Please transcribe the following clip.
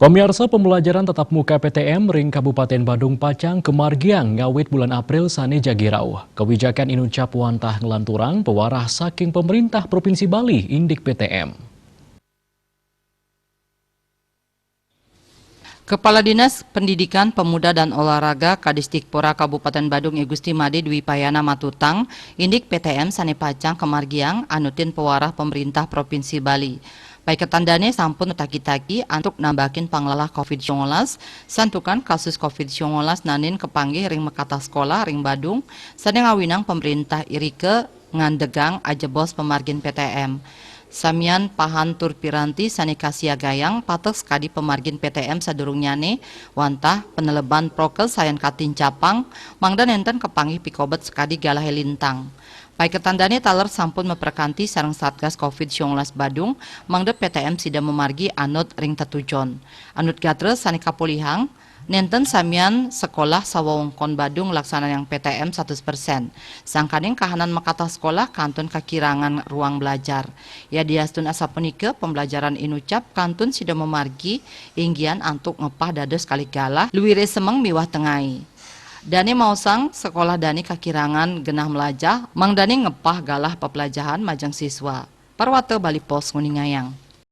Pemirsa, pembelajaran tatap muka PTM ring Kabupaten Badung Pacang kemargiang ngawit bulan April sane jagirau. Kebijakan inucap wantah ngelanturang pewarah saking pemerintah Provinsi Bali indik PTM. Kepala Dinas Pendidikan Pemuda dan Olahraga Kadistikpora Kabupaten Badung I Gusti Made Dwi Payana Matutang indik PTM sane Pacang kemargiang anutin pewarah pemerintah Provinsi Bali. Baik ketandane sampun taki-taki untuk nambakin panglalah COVID-19, santukan kasus COVID-19 nanin kepanggih ring mekata sekolah ring Badung, sadeng awinang pemerintah irike ngandegang ajebos pemargin PTM. Samian pahan tur piranti sanikasia gayang patek sekadi pemargin PTM sadurungnyane wantah peneleban prokel sayan katin capang mangdan enten kepanggih pikobet sekadi galah lintang. Baik ketandane taler sampun memperkanti sarang Satgas COVID-19 Badung, mangde PTM sida memargi anut ring tetujon. Anut gatre sanika polihang, nenten samian sekolah sawawongkon Badung laksana yang PTM 100%. Sangkaning kahanan makata sekolah kantun kekirangan ruang belajar. Ya diastun asa punike pembelajaran inucap kantun sida memargi inggian antuk ngepah dados kali galah luwire semeng miwah tengai. Dani mausang sekolah Dani kakirangan genah melajah, mang Dani ngepah galah pepelajahan majang siswa. Parwate Bali Pos Nguningayang.